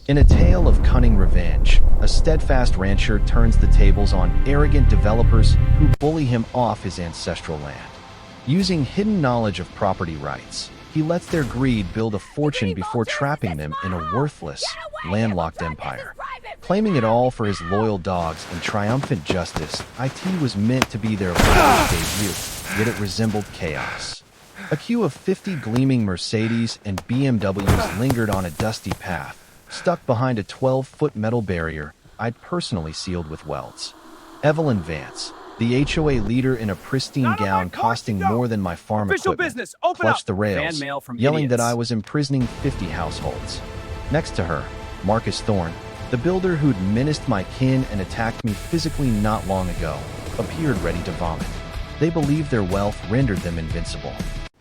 In a tale of cunning revenge, a steadfast rancher turns the tables on arrogant developers who bully him off his ancestral land. Using hidden knowledge of property rights, he lets their greed build a fortune before trapping them in a worthless, landlocked empire. Claiming it all for his loyal dogs and triumphant justice, IT was meant to be their last debut, yet it resembled chaos. A queue of 50 gleaming Mercedes and BMWs lingered on a dusty path, stuck behind a 12-foot metal barrier I'd personally sealed with welds. Evelyn Vance, the HOA leader in a pristine gown costing more than my farm equipment, clutched the rails, yelling that I was imprisoning 50 households. Next to her, Marcus Thorne, the builder who'd menaced my kin and attacked me physically not long ago, appeared ready to vomit. They believed their wealth rendered them invincible.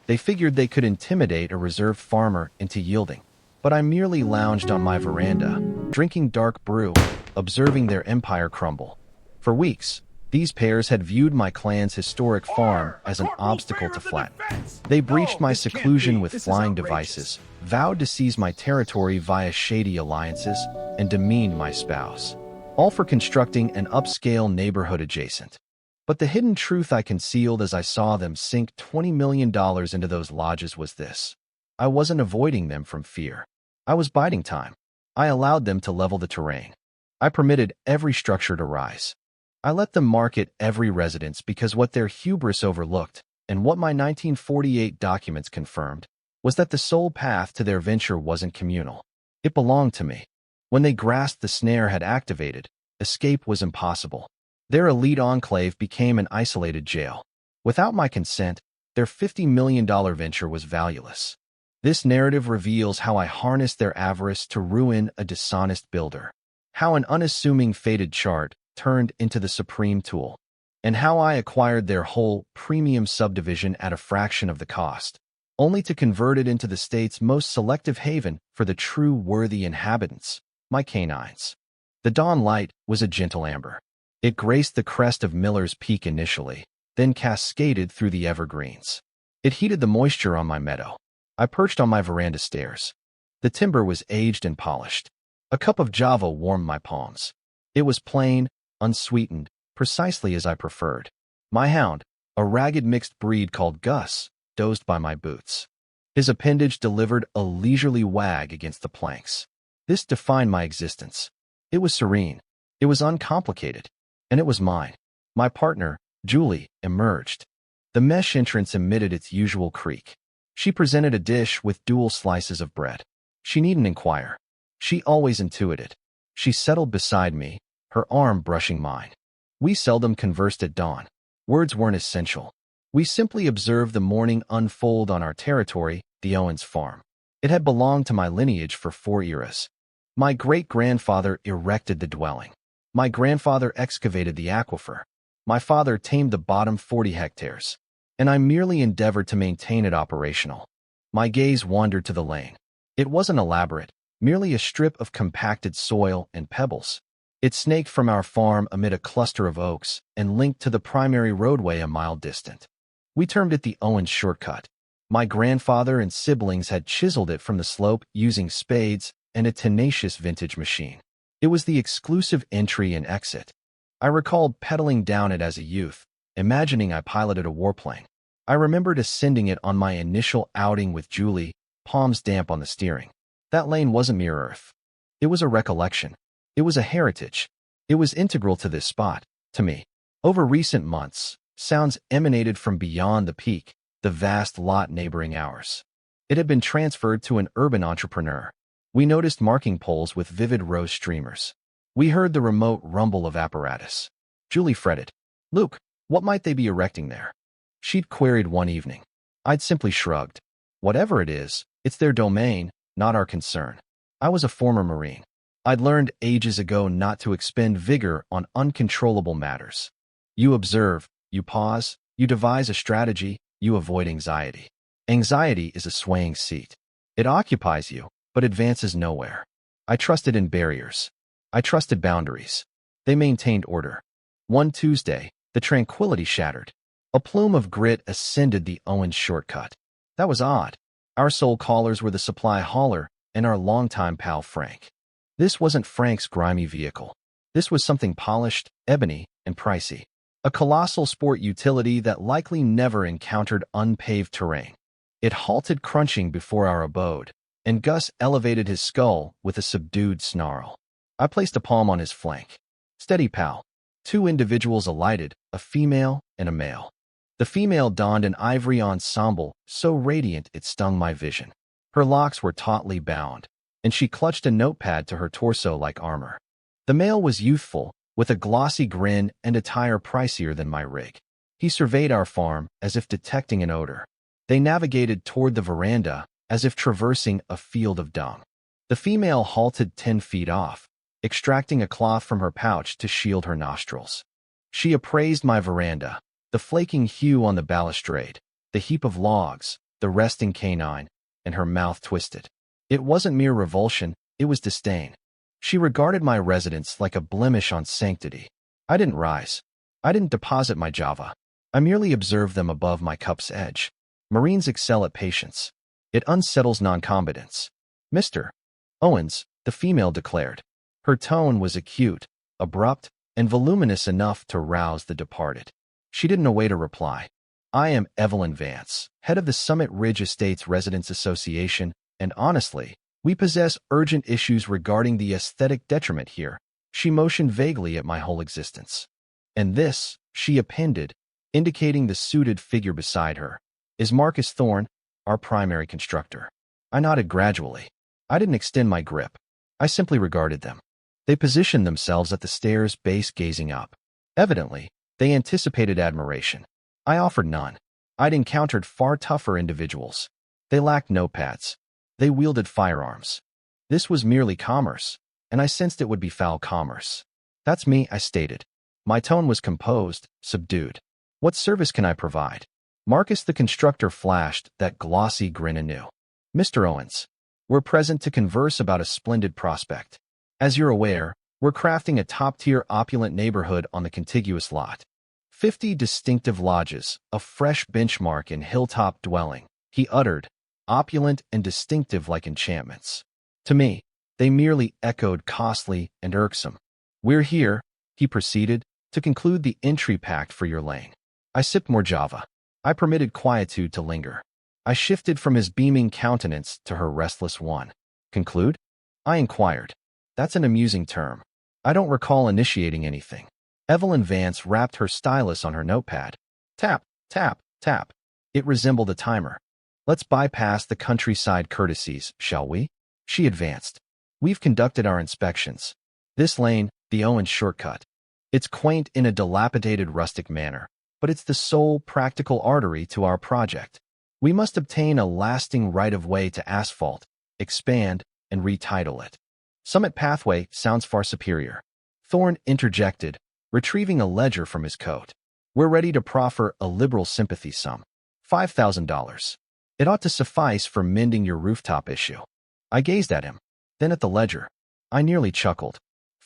They figured they could intimidate a reserved farmer into yielding. But I merely lounged on my veranda, drinking dark brew, observing their empire crumble. For weeks, these pairs had viewed my clan's historic farm as an obstacle to flatten. They breached my seclusion with flying devices, vowed to seize my territory via shady alliances, and demeaned my spouse, all for constructing an upscale neighborhood adjacent. But the hidden truth I concealed as I saw them sink $20 million into those lodges was this: I wasn't avoiding them from fear. I was biding time. I allowed them to level the terrain. I permitted every structure to rise. I let them market every residence because what their hubris overlooked, and what my 1948 documents confirmed, was that the sole path to their venture wasn't communal. It belonged to me. When they grasped the snare had activated, escape was impossible. Their elite enclave became an isolated jail. Without my consent, their $50 million venture was valueless. This narrative reveals how I harnessed their avarice to ruin a dishonest builder, how an unassuming faded chart turned into the supreme tool, and how I acquired their whole premium subdivision at a fraction of the cost, only to convert it into the state's most selective haven for the true worthy inhabitants, my canines. The dawn light was a gentle amber. It graced the crest of Miller's Peak initially, then cascaded through the evergreens. It heated the moisture on my meadow. I perched on my veranda stairs. The timber was aged and polished. A cup of Java warmed my palms. It was plain, unsweetened, precisely as I preferred. My hound, a ragged mixed breed called Gus, dozed by my boots. His appendage delivered a leisurely wag against the planks. This defined my existence. It was serene. It was uncomplicated. And it was mine. My partner, Julie, emerged. The mesh entrance emitted its usual creak. She presented a dish with dual slices of bread. She needn't inquire. She always intuited. She settled beside me, her arm brushing mine. We seldom conversed at dawn. Words weren't essential. We simply observed the morning unfold on our territory, the Owens farm. It had belonged to my lineage for 4 eras. My great-grandfather erected the dwelling. My grandfather excavated the aquifer. My father tamed the bottom 40 hectares. And I merely endeavored to maintain it operational. My gaze wandered to the lane. It wasn't elaborate, merely a strip of compacted soil and pebbles. It snaked from our farm amid a cluster of oaks and linked to the primary roadway a mile distant. We termed it the Owens Shortcut. My grandfather and siblings had chiseled it from the slope using spades and a tenacious vintage machine. It was the exclusive entry and exit. I recalled pedaling down it as a youth, imagining I piloted a warplane. I remembered ascending it on my initial outing with Julie, palms damp on the steering. That lane wasn't mere earth. It was a recollection. It was a heritage. It was integral to this spot, to me. Over recent months, sounds emanated from beyond the peak, the vast lot neighboring ours. It had been transferred to an urban entrepreneur. We noticed marking poles with vivid rose streamers. We heard the remote rumble of apparatus. Julie fretted. "Luke, what might they be erecting there?" She'd queried one evening. I'd simply shrugged. Whatever it is, it's their domain, not our concern. I was a former Marine. I'd learned ages ago not to expend vigor on uncontrollable matters. You observe, you pause, you devise a strategy, you avoid anxiety. Anxiety is a swaying seat. It occupies you, but advances nowhere. I trusted in barriers. I trusted boundaries. They maintained order. One Tuesday, the tranquility shattered. A plume of grit ascended the Owens shortcut. That was odd. Our sole callers were the supply hauler and our longtime pal Frank. This wasn't Frank's grimy vehicle. This was something polished, ebony, and pricey. A colossal sport utility that likely never encountered unpaved terrain. It halted crunching before our abode, and Gus elevated his skull with a subdued snarl. I placed a palm on his flank. Steady, pal. Two individuals alighted, a female and a male. The female donned an ivory ensemble so radiant it stung my vision. Her locks were tautly bound, and she clutched a notepad to her torso like armor. The male was youthful, with a glossy grin and attire pricier than my rig. He surveyed our farm as if detecting an odor. They navigated toward the veranda as if traversing a field of dung. The female halted 10 feet off, extracting a cloth from her pouch to shield her nostrils. She appraised my veranda, the flaking hue on the balustrade, the heap of logs, the resting canine, and her mouth twisted. It wasn't mere revulsion, it was disdain. She regarded my residence like a blemish on sanctity. I didn't rise. I didn't deposit my Java. I merely observed them above my cup's edge. Marines excel at patience. It unsettles noncombatants. Mr. Owens, the female declared. Her tone was acute, abrupt, and voluminous enough to rouse the departed. She didn't await a reply. I am Evelyn Vance, head of the Summit Ridge Estates Residents Association, and honestly, we possess urgent issues regarding the aesthetic detriment here. She motioned vaguely at my whole existence. And this, she appended, indicating the suited figure beside her, is Marcus Thorne, our primary constructor. I nodded gradually. I didn't extend my grip. I simply regarded them. They positioned themselves at the stairs base gazing up. Evidently, they anticipated admiration. I offered none. I'd encountered far tougher individuals. They lacked notepads. They wielded firearms. This was merely commerce, and I sensed it would be foul commerce. That's me, I stated. My tone was composed, subdued. What service can I provide? Marcus the constructor flashed that glossy grin anew. Mr. Owens, we're present to converse about a splendid prospect. As you're aware, we're crafting a top-tier opulent neighborhood on the contiguous lot. 50 distinctive lodges, a fresh benchmark in hilltop dwelling, he uttered, opulent and distinctive like enchantments. To me, they merely echoed costly and irksome. We're here, he proceeded, to conclude the entry pact for your lane. I sipped more Java. I permitted quietude to linger. I shifted from his beaming countenance to her restless one. Conclude? I inquired. That's an amusing term. I don't recall initiating anything. Evelyn Vance rapped her stylus on her notepad. Tap, tap, tap. It resembled a timer. Let's bypass the countryside courtesies, shall we? She advanced. We've conducted our inspections. This lane, the Owens shortcut. It's quaint in a dilapidated rustic manner, but it's the sole practical artery to our project. We must obtain a lasting right-of-way to asphalt, expand, and retitle it. Summit Pathway sounds far superior. Thorne interjected, retrieving a ledger from his coat. We're ready to proffer a liberal sympathy sum. $5,000. It ought to suffice for mending your rooftop issue. I gazed at him, then at the ledger. I nearly chuckled.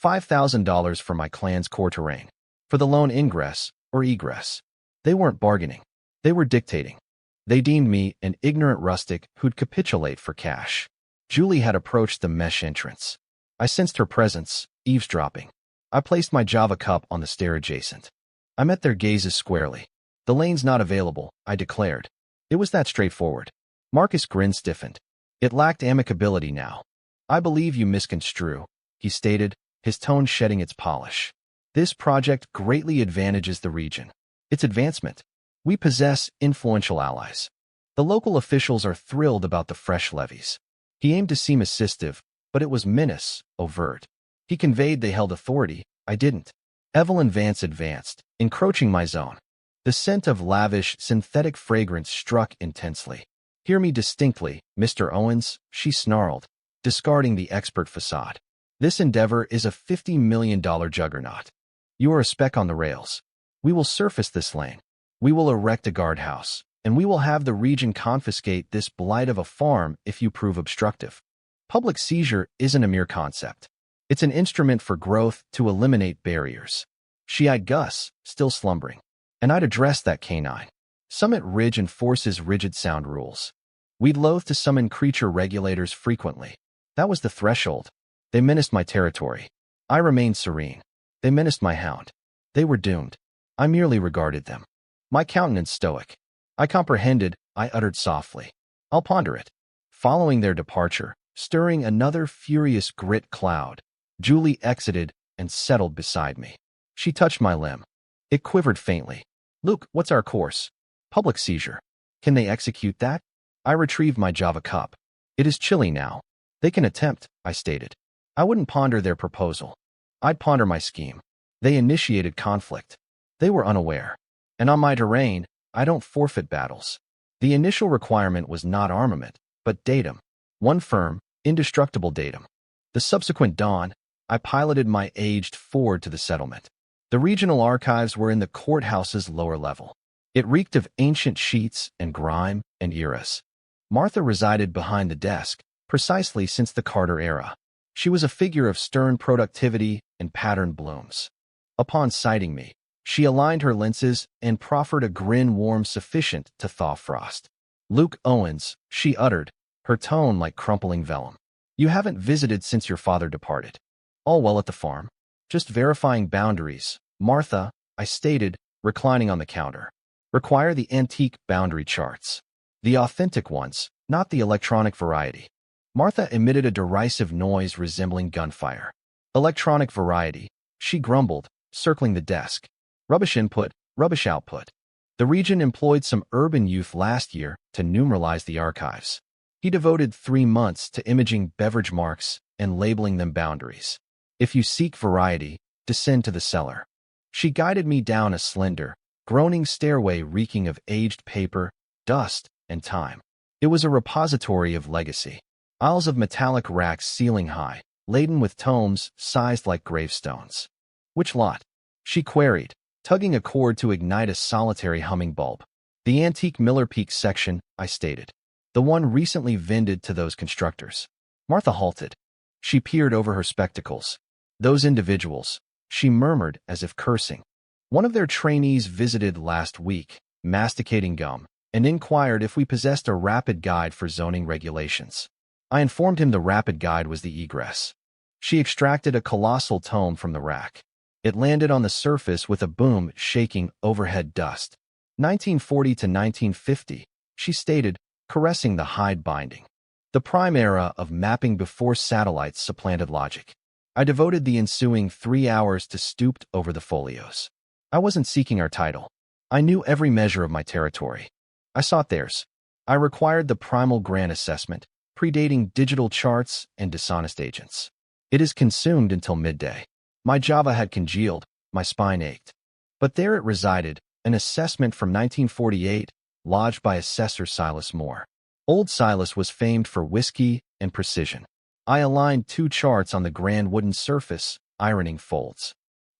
$5,000 for my clan's core terrain. For the lone ingress or egress. They weren't bargaining. They were dictating. They deemed me an ignorant rustic who'd capitulate for cash. Julie had approached the mesh entrance. I sensed her presence, eavesdropping. I placed my Java cup on the stair adjacent. I met their gazes squarely. The lane's not available, I declared. It was that straightforward. Marcus' grin stiffened. It lacked amicability now. I believe you misconstrue, he stated, his tone shedding its polish. This project greatly advantages the region. Its advancement. We possess influential allies. The local officials are thrilled about the fresh levies. He aimed to seem assistive, but it was menace, overt. He conveyed they held authority, I didn't. Evelyn Vance advanced, encroaching my zone. The scent of lavish, synthetic fragrance struck intensely. Hear me distinctly, Mr. Owens, she snarled, discarding the expert facade. This endeavor is a $50 million juggernaut. You are a speck on the rails. We will surface this lane. We will erect a guardhouse, and we will have the region confiscate this blight of a farm if you prove obstructive. Public seizure isn't a mere concept. It's an instrument for growth to eliminate barriers. She eyed Gus, still slumbering. And I'd address that canine. Summit Ridge enforces rigid sound rules. We'd loathe to summon creature regulators frequently. That was the threshold. They menaced my territory. I remained serene. They menaced my hound. They were doomed. I merely regarded them. My countenance stoic. I comprehended, I uttered softly. I'll ponder it. Following their departure, stirring another furious grit cloud, Julie exited and settled beside me. She touched my limb. It quivered faintly. Luke, what's our course? Public seizure. Can they execute that? I retrieved my Java cup. It is chilly now. They can attempt, I stated. I wouldn't ponder their proposal. I'd ponder my scheme. They initiated conflict. They were unaware. And on my terrain, I don't forfeit battles. The initial requirement was not armament, but datum. One firm, indestructible datum. The subsequent dawn, I piloted my aged Ford to the settlement. The regional archives were in the courthouse's lower level. It reeked of ancient sheets and grime and eras. Martha resided behind the desk, precisely since the Carter era. She was a figure of stern productivity and patterned blooms. Upon sighting me, she aligned her lenses and proffered a grin warm sufficient to thaw frost. Luke Owens, she uttered, her tone like crumpling vellum. You haven't visited since your father departed. All well at the farm? Just verifying boundaries. Martha, I stated, reclining on the counter. Require the antique boundary charts. The authentic ones, not the electronic variety. Martha emitted a derisive noise resembling gunfire. Electronic variety, she grumbled, circling the desk. Rubbish input, rubbish output. The region employed some urban youth last year to numeralize the archives. He devoted 3 months to imaging beverage marks and labeling them boundaries. If you seek variety, descend to the cellar. She guided me down a slender, groaning stairway reeking of aged paper, dust, and time. It was a repository of legacy. Aisles of metallic racks ceiling high, laden with tomes sized like gravestones. Which lot? She queried, tugging a cord to ignite a solitary humming bulb. The antique Miller Peak section, I stated. The one recently vended to those constructors. Martha halted. She peered over her spectacles. Those individuals, she murmured as if cursing. One of their trainees visited last week, masticating gum, and inquired if we possessed a rapid guide for zoning regulations. I informed him the rapid guide was the egress. She extracted a colossal tome from the rack. It landed on the surface with a boom shaking overhead dust. 1940 to 1950, she stated, caressing the hide binding. The prime era of mapping before satellites supplanted logic. I devoted the ensuing 3 hours to stooped over the folios. I wasn't seeking our title. I knew every measure of my territory. I sought theirs. I required the primal grant assessment, predating digital charts and dishonest agents. It is consumed until midday. My Java had congealed, my spine ached. But there it resided, an assessment from 1948, lodged by Assessor Silas Moore. Old Silas was famed for whiskey and precision. I aligned 2 charts on the grand wooden surface, ironing folds.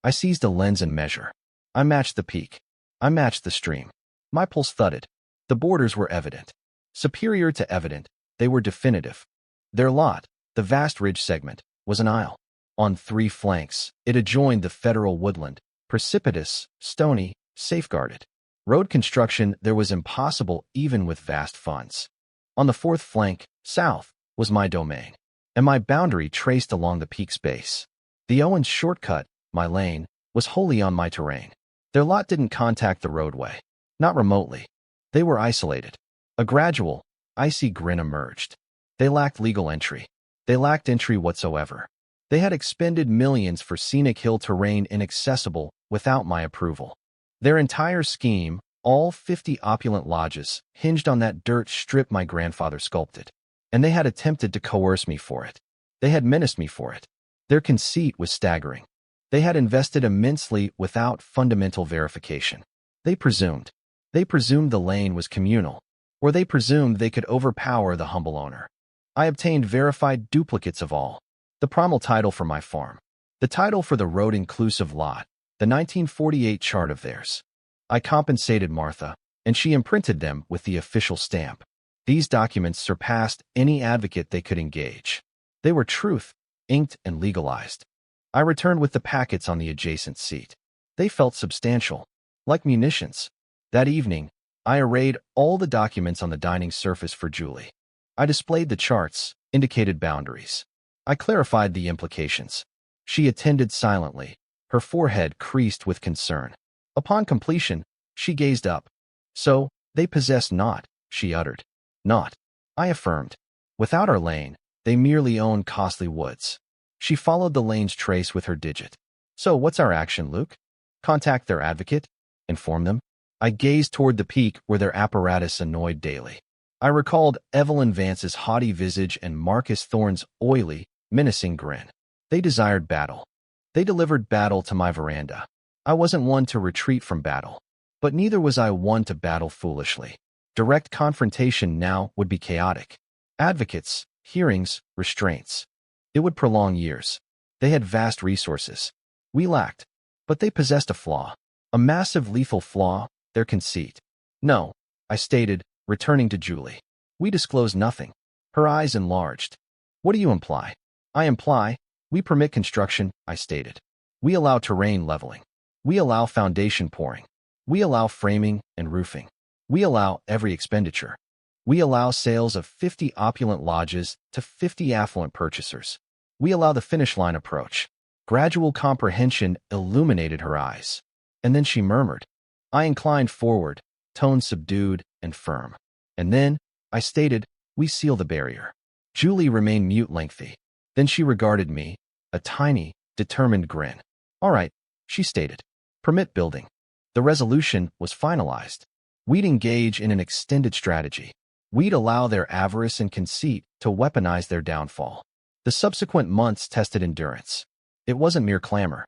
I seized a lens and measure. I matched the peak. I matched the stream. My pulse thudded. The borders were evident. Superior to evident, they were definitive. Their lot, the vast ridge segment, was an isle. On 3 flanks, it adjoined the federal woodland, precipitous, stony, safeguarded. Road construction there was impossible even with vast funds. On the 4th flank, south, was my domain, and my boundary traced along the peak's base. The Owens shortcut, my lane, was wholly on my terrain. Their lot didn't contact the roadway. Not remotely. They were isolated. A gradual, icy grin emerged. They lacked legal entry. They lacked entry whatsoever. They had expended millions for scenic hill terrain inaccessible without my approval. Their entire scheme, all 50 opulent lodges, hinged on that dirt strip my grandfather sculpted. And they had attempted to coerce me for it. They had menaced me for it. Their conceit was staggering. They had invested immensely without fundamental verification. They presumed. They presumed the lane was communal, or they presumed they could overpower the humble owner. I obtained verified duplicates of all. The primal title for my farm. The title for the road-inclusive lot. The 1948 chart of theirs. I compensated Martha, and she imprinted them with the official stamp. These documents surpassed any advocate they could engage. They were truth, inked and legalized. I returned with the packets on the adjacent seat. They felt substantial, like munitions. That evening, I arrayed all the documents on the dining surface for Julie. I displayed the charts, indicated boundaries. I clarified the implications. She attended silently, her forehead creased with concern. Upon completion, she gazed up. So, they possess not, she uttered. Not. I affirmed. Without our lane, they merely own costly woods. She followed the lane's trace with her digit. So what's our action, Luke? Contact their advocate? Inform them? I gazed toward the peak where their apparatus annoyed daily. I recalled Evelyn Vance's haughty visage and Marcus Thorne's oily, menacing grin. They desired battle. They delivered battle to my veranda. I wasn't one to retreat from battle. But neither was I one to battle foolishly. Direct confrontation now would be chaotic. Advocates, hearings, restraints. It would prolong years. They had vast resources. We lacked. But they possessed a flaw. A massive lethal flaw, their conceit. No, I stated, returning to Julie. We disclose nothing. Her eyes enlarged. What do you imply? I imply, we permit construction, I stated. We allow terrain leveling. We allow foundation pouring. We allow framing and roofing. We allow every expenditure. We allow sales of 50 opulent lodges to 50 affluent purchasers. We allow the finish line approach. Gradual comprehension illuminated her eyes. And then she murmured. I inclined forward, tone subdued and firm. And then, I stated, we seal the barrier. Julie remained mute lengthy. Then she regarded me, a tiny, determined grin. All right, she stated. Permit building. The resolution was finalized. We'd engage in an extended strategy. We'd allow their avarice and conceit to weaponize their downfall. The subsequent months tested endurance. It wasn't mere clamor.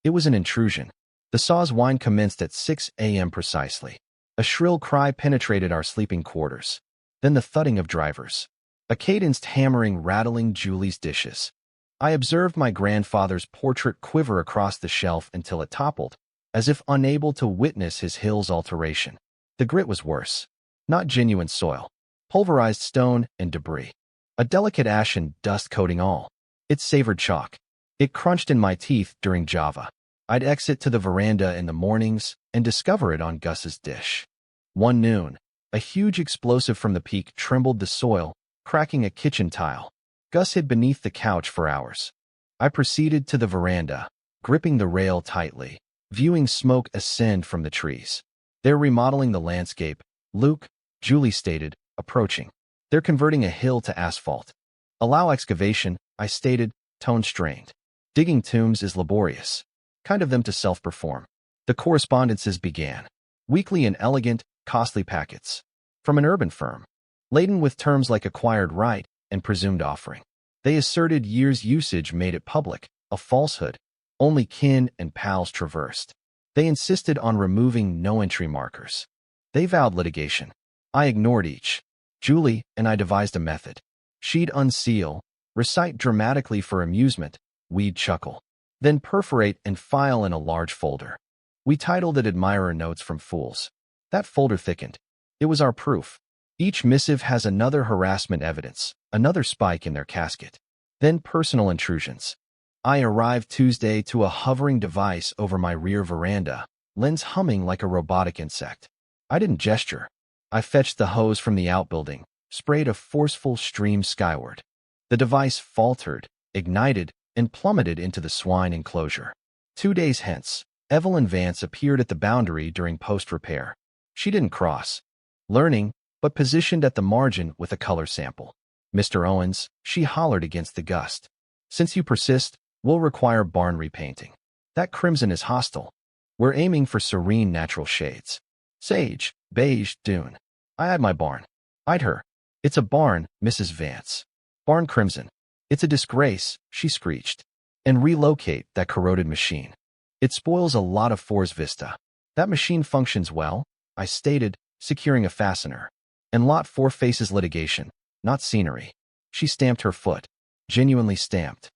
It was an intrusion. The saw's whine commenced at 6 a.m. precisely. A shrill cry penetrated our sleeping quarters. Then the thudding of drivers. A cadenced hammering rattling Julie's dishes. I observed my grandfather's portrait quiver across the shelf until it toppled, as if unable to witness his hill's alteration. The grit was worse. Not genuine soil. Pulverized stone and debris. A delicate ashen dust coating all. It savored chalk. It crunched in my teeth during Java. I'd exit to the veranda in the mornings and discover it on Gus's dish. One noon, a huge explosive from the peak trembled the soil, cracking a kitchen tile. Gus hid beneath the couch for hours. I proceeded to the veranda, gripping the rail tightly, viewing smoke ascend from the trees. They're remodeling the landscape, Luke, Julie stated, approaching. They're converting a hill to asphalt. Allow excavation, I stated, tone strained. Digging tombs is laborious. Kind of them to self-perform. The correspondences began. Weekly and elegant, costly packets. From an urban firm. Laden with terms like acquired right and presumed offering. They asserted years' usage made it public, a falsehood. Only kin and pals traversed. They insisted on removing no-entry markers. They vowed litigation. I ignored each. Julie and I devised a method. She'd unseal, recite dramatically for amusement, we'd chuckle. Then perforate and file in a large folder. We titled it Admirer Notes from Fools. That folder thickened. It was our proof. Each missive has another harassment evidence, another spike in their casket. Then personal intrusions. I arrived Tuesday to a hovering device over my rear veranda, lens humming like a robotic insect. I didn't gesture. I fetched the hose from the outbuilding, sprayed a forceful stream skyward. The device faltered, ignited, and plummeted into the swine enclosure. 2 days hence, Evelyn Vance appeared at the boundary during post-repair. She didn't cross. Learning, but positioned at the margin with a color sample. Mr. Owens, she hollered against the gust. Since you persist, we'll require barn repainting. That crimson is hostile. We're aiming for serene natural shades. Sage, beige, dune. I had my barn. Eyed her. It's a barn, Mrs. Vance. Barn crimson. It's a disgrace, she screeched. And relocate that corroded machine. It spoils a lot of For's Vista. That machine functions well, I stated, securing a fastener. And Lot 4 faces litigation, not scenery. She stamped her foot. Genuinely stamped.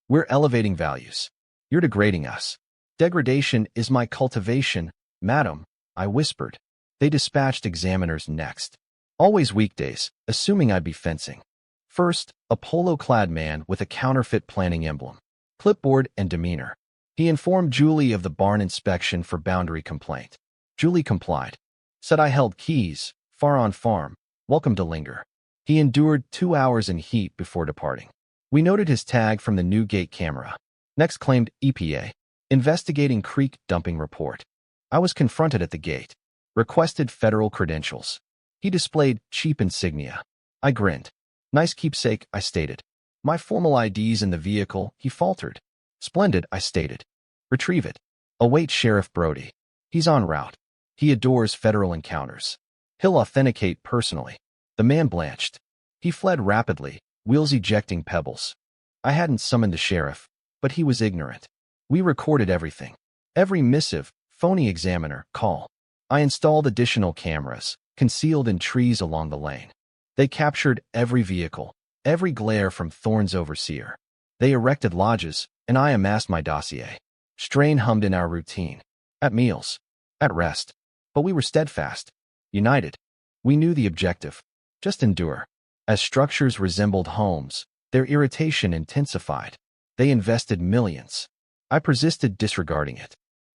We're elevating values. You're degrading us. Degradation is my cultivation, madam, I whispered. They dispatched examiners next. Always weekdays, assuming I'd be fencing. First, a polo-clad man with a counterfeit planning emblem, clipboard and demeanor. He informed Julie of the barn inspection for boundary complaint. Julie complied. Said I held keys, far on farm, welcome to linger. He endured 2 hours in heat before departing. We noted his tag from the new gate camera. Next claimed EPA, investigating creek dumping report. I was confronted at the gate. Requested federal credentials. He displayed cheap insignia. I grinned. Nice keepsake, I stated. My formal ID's in the vehicle, he faltered. Splendid, I stated. Retrieve it. Await Sheriff Brody. He's en route. He adores federal encounters. He'll authenticate personally. The man blanched. He fled rapidly, wheels ejecting pebbles. I hadn't summoned the sheriff, but he was ignorant. We recorded everything. Every missive, phony examiner, call. I installed additional cameras, concealed in trees along the lane. They captured every vehicle, every glare from Thorne's overseer. They erected lodges, and I amassed my dossier. Strain hummed in our routine. At meals. At rest. But we were steadfast. United. We knew the objective. Just endure. As structures resembled homes, their irritation intensified. They invested millions. I persisted disregarding it.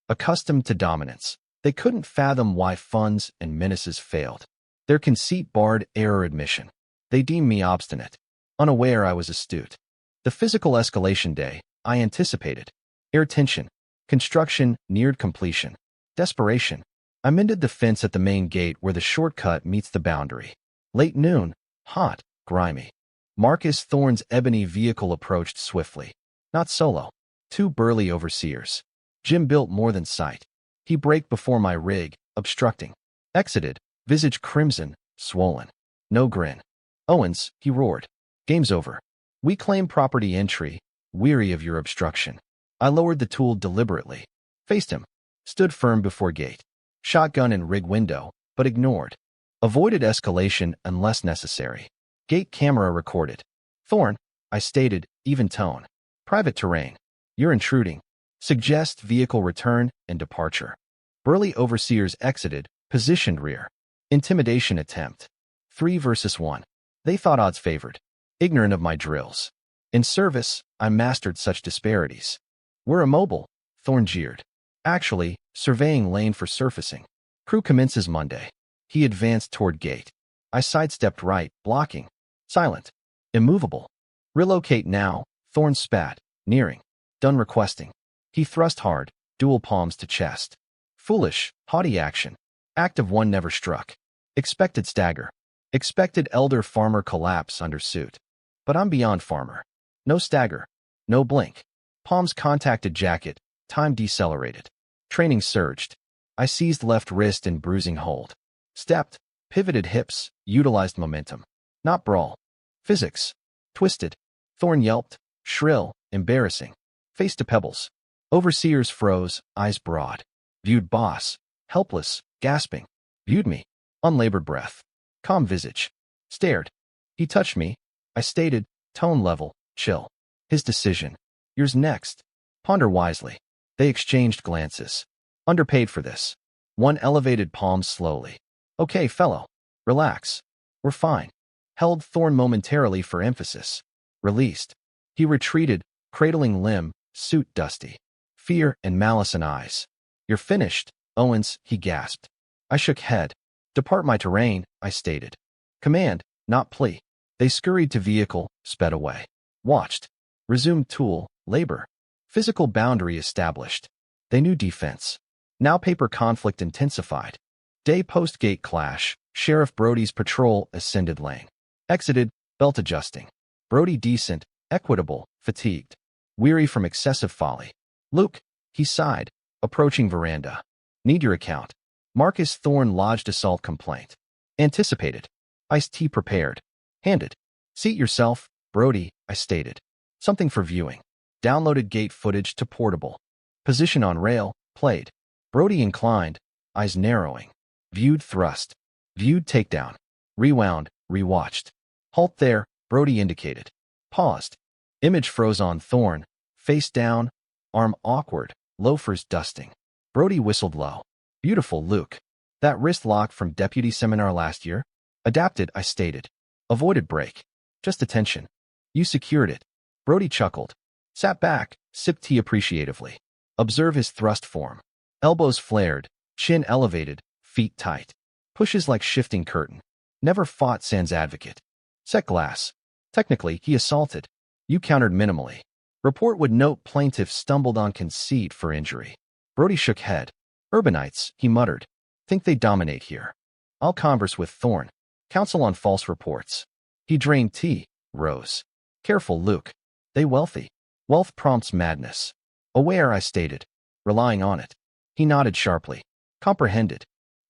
Accustomed to dominance, they couldn't fathom why funds and menaces failed. Their conceit barred error admission. They deemed me obstinate. Unaware I was astute. The physical escalation day, I anticipated. Air tension. Construction neared completion. Desperation. I mended the fence at the main gate where the shortcut meets the boundary. Late noon. Hot. Grimy. Marcus Thorne's ebony vehicle approached swiftly. Not solo. Two burly overseers. Jim built more than sight. He braked before my rig, obstructing. Exited, visage crimson, swollen. No grin. Owens, he roared. Game's over. We claim property entry, weary of your obstruction. I lowered the tool deliberately. Faced him. Stood firm before gate. Shotgun in rig window, but ignored. Avoided escalation unless necessary. Gate camera recorded. Thorne, I stated, even tone. Private terrain. You're intruding. Suggest vehicle return and departure. Burly overseers exited, positioned rear. Intimidation attempt. 3 versus 1. They thought odds favored. Ignorant of my drills. In service, I mastered such disparities. We're immobile, Thorne jeered. Actually, surveying lane for surfacing. Crew commences Monday. He advanced toward gate. I sidestepped right, blocking. Silent. Immovable. Relocate now, Thorne spat, nearing. Done requesting. He thrust hard, dual palms to chest. Foolish, haughty action. Act of one never struck. Expected stagger. Expected elder farmer collapse under suit. But I'm beyond farmer. No stagger. No blink. Palms contacted jacket. Time decelerated. Training surged. I seized left wrist in bruising hold. Stepped. Pivoted hips. Utilized momentum. Not brawl. Physics. Twisted. Thorne yelped. Shrill. Embarrassing. Face to pebbles. Overseers froze, eyes broad. Viewed boss. Helpless. Gasping. Viewed me. Unlabored breath. Calm visage. Stared. He touched me. I stated, tone level, chill. His decision. Yours next. Ponder wisely. They exchanged glances. Underpaid for this. One elevated palm slowly. Okay, fellow. Relax. We're fine. Held Thorne momentarily for emphasis. Released. He retreated, cradling limb, suit dusty. Fear and malice in eyes. You're finished, Owens, he gasped. I shook head. Depart my terrain, I stated. Command, not plea. They scurried to vehicle, sped away. Watched. Resumed tool, labor. Physical boundary established. They knew defense. Now paper conflict intensified. Day post-gate clash. Sheriff Brody's patrol ascended lane. Exited, belt adjusting. Brody decent, equitable, fatigued. Weary from excessive folly. Luke, he sighed, approaching veranda. Need your account. Marcus Thorne lodged assault complaint. Anticipated. Iced tea prepared. Handed. Seat yourself, Brody, I stated. Something for viewing. Downloaded gate footage to portable. Position on rail, played. Brody inclined, eyes narrowing. Viewed thrust. Viewed takedown. Rewound, rewatched. Halt there, Brody indicated. Paused. Image froze on Thorne. Face down. Arm awkward. Loafers dusting. Brody whistled low. Beautiful, Luke. That wrist lock from deputy seminar last year? Adapted, I stated. Avoided break. Just attention. You secured it. Brody chuckled. Sat back, sipped tea appreciatively. Observe his thrust form. Elbows flared, chin elevated, feet tight. Pushes like shifting curtain. Never fought sans advocate. Set glass. Technically, he assaulted. You countered minimally. Report would note plaintiff stumbled on conceit for injury. Brody shook head. Urbanites, he muttered. Think they dominate here. I'll converse with Thorne. Counsel on false reports. He drained tea. Rose. Careful, Luke. They wealthy. Wealth prompts madness. Aware, I stated. Relying on it. He nodded sharply. Comprehended.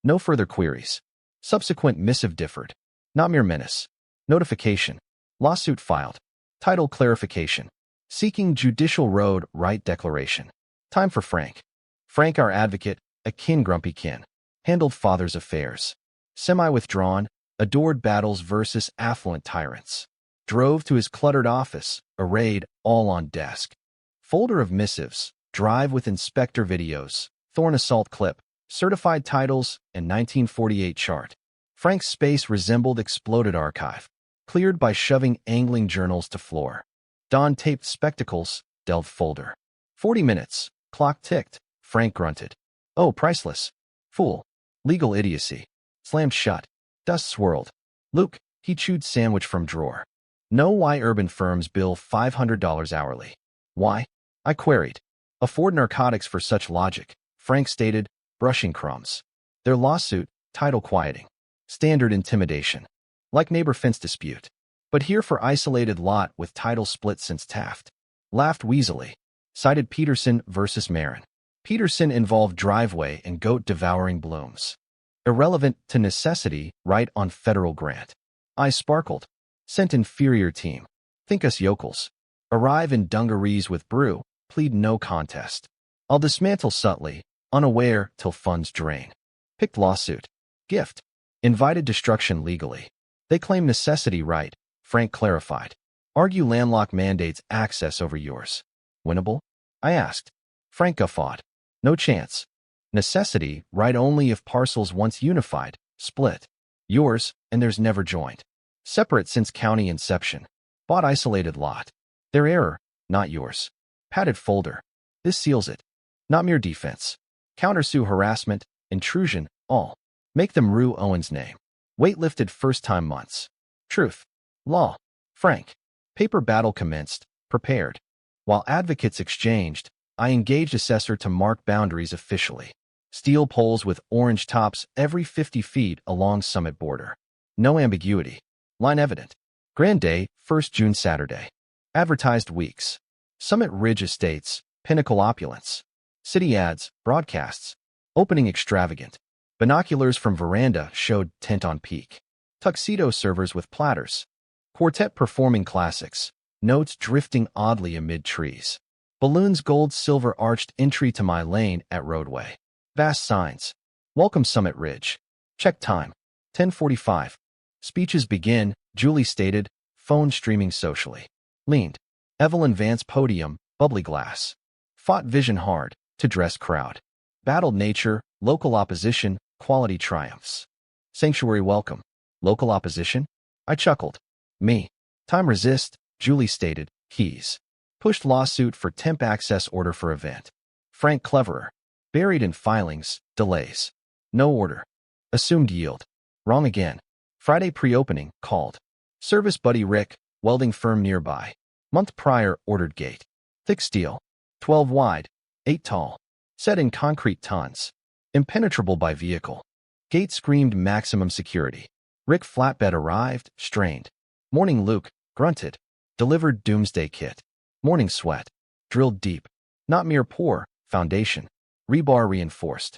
No further queries. Subsequent missive differed. Not mere menace. Notification. Lawsuit filed. Title clarification. Seeking judicial road right declaration. Time for Frank. Frank, our advocate, a grumpy kin. Handled father's affairs. Semi-withdrawn, adored battles versus affluent tyrants. Drove to his cluttered office, arrayed, all on desk. Folder of missives, drive with inspector videos, Thorne assault clip, certified titles, and 1948 chart. Frank's space resembled exploded archive. Cleared by shoving angling journals to floor. Don taped spectacles, delved folder. 40 minutes. Clock ticked. Frank grunted. Oh, priceless. Fool. Legal idiocy. Slammed shut. Dust swirled. Luke, he chewed sandwich from drawer. Know why urban firms bill $500 hourly? Why? I queried. Afford narcotics for such logic, Frank stated, brushing crumbs. Their lawsuit, title quieting. Standard intimidation. Like neighbor fence dispute. But here for isolated lot with title split since Taft. Laughed wheezily. Cited Peterson versus Marin. Peterson involved driveway and goat devouring blooms. Irrelevant to necessity, right on federal grant. Eyes sparkled. Sent inferior team. Think us yokels. Arrive in dungarees with brew, plead no contest. I'll dismantle subtly, unaware till funds drain. Picked lawsuit. Gift. Invited destruction legally. They claim necessity right, Frank clarified. Argue landlocked mandates access over yours. Winnable? I asked. Frank guffawed. No chance. Necessity, right only if parcels once unified, split. Yours, and there's never joined. Separate since county inception. Bought isolated lot. Their error, not yours. Padded folder. This seals it. Not mere defense. Countersue harassment, intrusion, all. Make them rue Owen's name. Weight lifted first time months. Truth. Law. Frank. Paper battle commenced, prepared. While advocates exchanged, I engaged assessor to mark boundaries officially. Steel poles with orange tops every 50 feet along summit border. No ambiguity. Line evident. Grand day, 1st June Saturday. Advertised weeks. Summit Ridge Estates, pinnacle opulence. City ads, broadcasts. Opening extravagant. Binoculars from veranda showed tent on peak. Tuxedo servers with platters. Quartet performing classics. Notes drifting oddly amid trees. Balloons gold-silver arched entry to my lane at roadway. Vast signs. Welcome Summit Ridge. Check time. 10:45. Speeches begin, Julie stated, phone streaming socially. Leaned. Evelyn Vance podium, bubbly glass. Fought vision hard, to dress crowd. Battled nature, local opposition, quality triumphs. Sanctuary welcome. Local opposition? I chuckled. Me. Time resist, Julie stated, keys. Pushed lawsuit for temp access order for event. Frank cleverer. Buried in filings, delays. No order. Assumed yield. Wrong again. Friday pre-opening, called. Service buddy Rick, welding firm nearby. Month prior, ordered gate. Thick steel. 12 wide. 8 tall. Set in concrete tons. Impenetrable by vehicle. Gate screamed maximum security. Rick flatbed arrived, strained. Morning Luke, grunted. Delivered doomsday kit. Morning sweat. Drilled deep. Not mere pour, foundation. Rebar reinforced.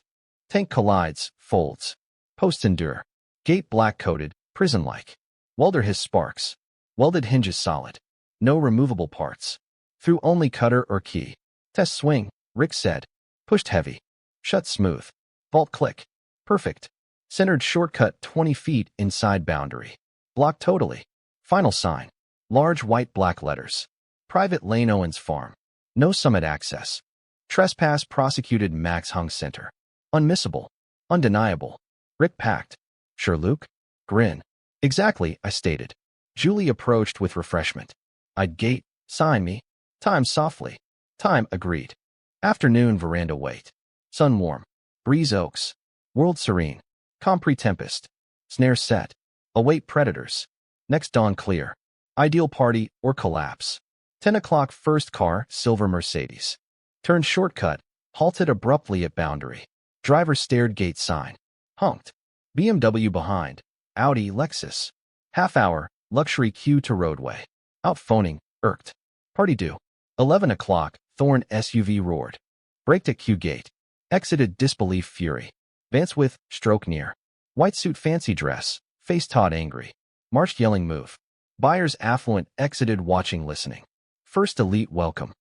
Tank collides, folds. Posts endure. Gate black-coated, prison-like. Welder his sparks. Welded hinges solid. No removable parts. Through only cutter or key. Test swing, Rick said. Pushed heavy. Shut smooth. Vault click. Perfect. Centered shortcut 20 feet inside boundary. Blocked totally. Final sign. Large white black letters. Private lane Owens Farm. No summit access. Trespass prosecuted Max Hung Center. Unmissable. Undeniable. Rick packed. Sure, Luke? Grin. Exactly, I stated. Julie approached with refreshment. I'd gate. Sign me. Time softly. Time agreed. Afternoon veranda wait. Sun warm. Breeze oaks. World serene. Compre tempest. Snare set. Await predators. Next dawn clear. Ideal party or collapse. 10 o'clock first car, silver Mercedes. Turned shortcut, halted abruptly at boundary. Driver stared gate sign. Honked. BMW behind. Audi, Lexus. Half hour, luxury queue to roadway. Out phoning, irked. Party due. 11 o'clock, Thorn SUV roared. Braked at queue gate. Exited disbelief fury. Vance with, stroke near. White suit fancy dress, face taut angry. Marched yelling move. Buyers affluent exited watching listening. First elite welcome.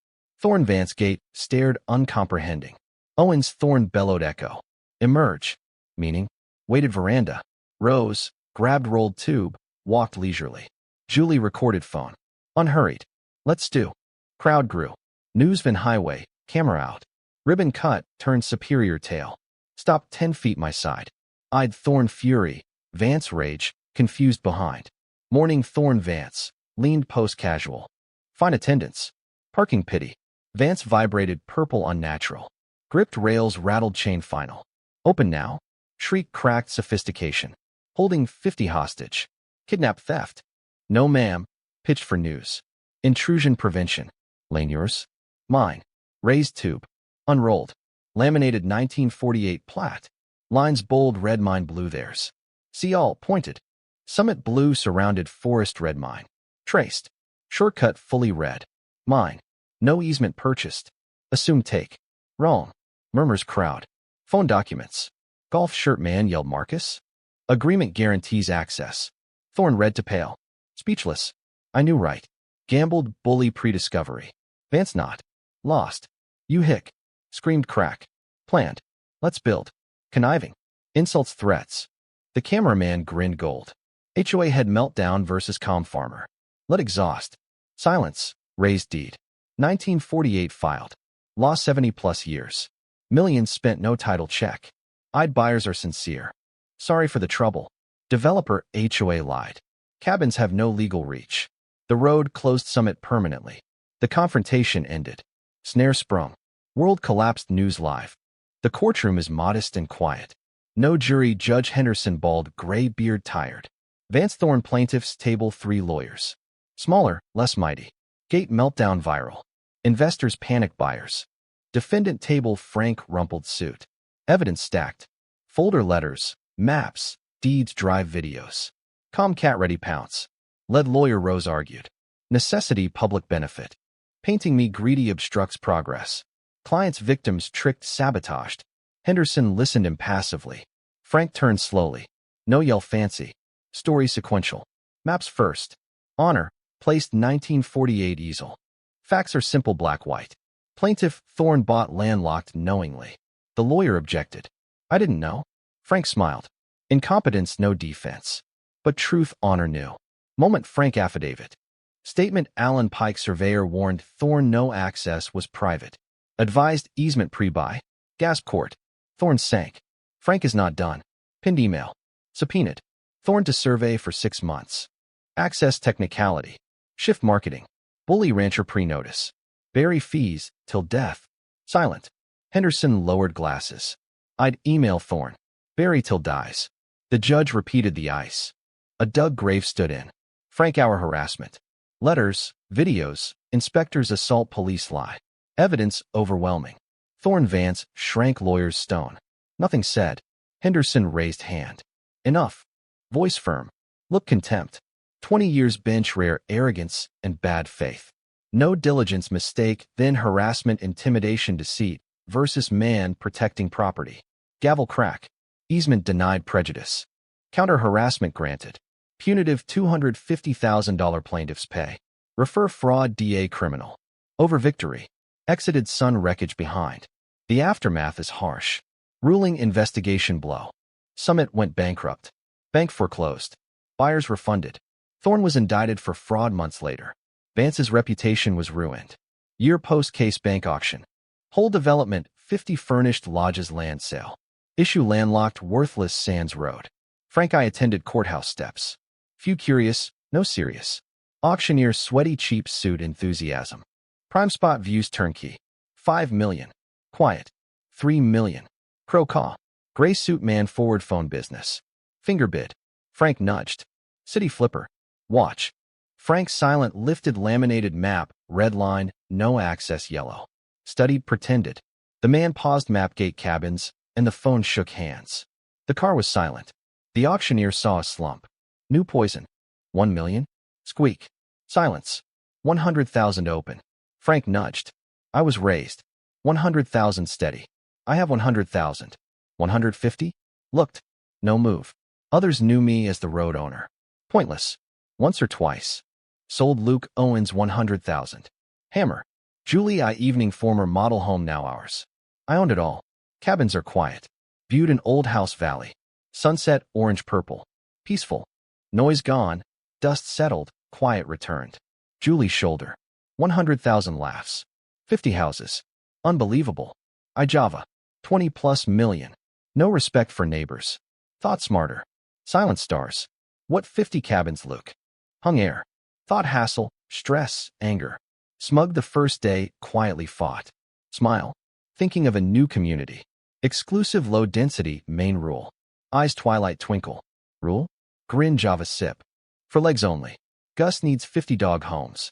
Thorn Vance gate, stared uncomprehending. Owens Thorn bellowed echo. Emerge. Meaning. Waited veranda. Rose, grabbed rolled tube, walked leisurely. Julie recorded phone. Unhurried. Let's do. Crowd grew. Newsvan highway, camera out. Ribbon cut, turned superior tail. Stopped 10 feet my side. Eyed Thorn fury, Vance rage, confused behind. Morning Thorn Vance, leaned post casual. Fine attendance. Parking pity. Vance vibrated purple unnatural. Gripped rails rattled chain final. Open now. Shriek cracked sophistication. Holding 50 hostage. Kidnap theft. No ma'am. Pitched for news. Intrusion prevention. Lane yours? Mine. Raised tube. Unrolled. Laminated 1948 plat. Lines bold red mine blue theirs. See all pointed. Summit blue surrounded forest red mine. Traced. Shortcut fully red. Mine. No easement purchased. Assumed take. Wrong. Murmurs crowd. Phone documents. Golf shirt man yelled Marcus. Agreement guarantees access. Thorn red to pale. Speechless. I knew right. Gambled bully pre-discovery. Vance not. Lost. You hick. Screamed crack. Planned. Let's build. Conniving. Insults threats. The cameraman grinned gold. HOA head meltdown versus calm farmer. Let exhaust. Silence. Raised deed. 1948 filed. Law 70 plus years. Millions spent no title check. Eyed buyers are sincere. Sorry for the trouble. Developer HOA lied. Cabins have no legal reach. The road closed summit permanently. The confrontation ended. Snare sprung. World collapsed news live. The courtroom is modest and quiet. No jury. Judge Henderson bald, gray beard tired. Vance Thorn plaintiffs table 3 lawyers. Smaller, less mighty. Gate meltdown viral. Investors panic buyers. Defendant table Frank rumpled suit. Evidence stacked. Folder letters, maps, deeds drive videos. Cat ready pounce. Lead lawyer Rose argued. Necessity public benefit. Painting me greedy obstructs progress. Client's victims tricked sabotaged. Henderson listened impassively. Frank turned slowly. No yell fancy. Story sequential. Maps first. Honor. Placed 1948 easel. Facts are simple black-white. Plaintiff Thorn bought landlocked knowingly. The lawyer objected. I didn't know. Frank smiled. Incompetence no defense. But truth honor knew. Moment Frank affidavit. Statement Allen Pike surveyor warned Thorn no access was private. Advised easement pre-buy. Gasp court. Thorn sank. Frank is not done. Pinned email. Subpoenaed. Thorn to survey for 6 months. Access technicality. Shift marketing. Bully rancher pre-notice. Bury fees till death. Silent. Henderson lowered glasses. I'd email Thorn. Bury till dies. The judge repeated the ice. A dug grave stood in. Frank hour harassment. Letters, videos, inspectors assault police lie. Evidence overwhelming. Thorn Vance shrank lawyer's stone. Nothing said. Henderson raised hand. Enough. Voice firm. Look contempt. 20 years bench rare arrogance and bad faith. No diligence mistake, then harassment intimidation deceit versus man protecting property. Gavel crack. Easement denied prejudice. Counter harassment granted. Punitive $250,000 plaintiffs pay. Refer fraud DA criminal. Over victory. Exited sun wreckage behind. The aftermath is harsh. Ruling investigation blow. Summit went bankrupt. Bank foreclosed. Buyers refunded. Thorn was indicted for fraud months later. Vance's reputation was ruined. Year post-case bank auction. Whole development, 50 furnished lodges land sale. Issue landlocked worthless Sands Road. Frank I attended courthouse steps. Few curious, no serious. Auctioneer sweaty cheap suit enthusiasm. Prime spot views turnkey. 5 million. Quiet. 3 million. Crow caw. Gray suit man forward phone business. Finger bid. Frank nudged. City flipper. Watch. Frank Silent lifted laminated map, red line, no access yellow. Studied pretended. The man paused Mapgate cabins, and the phone shook hands. The car was silent. The auctioneer saw a slump. New poison. 1 million? Squeak. Silence. 100,000 open. Frank nudged. I was raised. 100,000 steady. I have 100,000. 150? Looked. No move. Others knew me as the road owner. Pointless. Once or twice. Sold Luke Owens 100,000. Hammer. Julie I evening former model home now ours. I owned it all. Cabins are quiet. Viewed an old house valley. Sunset orange-purple. Peaceful. Noise gone. Dust settled. Quiet returned. Julie's shoulder. 100,000 laughs. 50 houses. Unbelievable. I Java. 20+ million. No respect for neighbors. Thought smarter. Silent stars. What 50 cabins, Luke? Hung air. Thought hassle, stress, anger. Smug the first day, quietly fought. Smile. Thinking of a new community. Exclusive low density, main rule. Eyes twilight twinkle. Rule? Grin Java sip. For legs only. Gus needs 50 dog homes.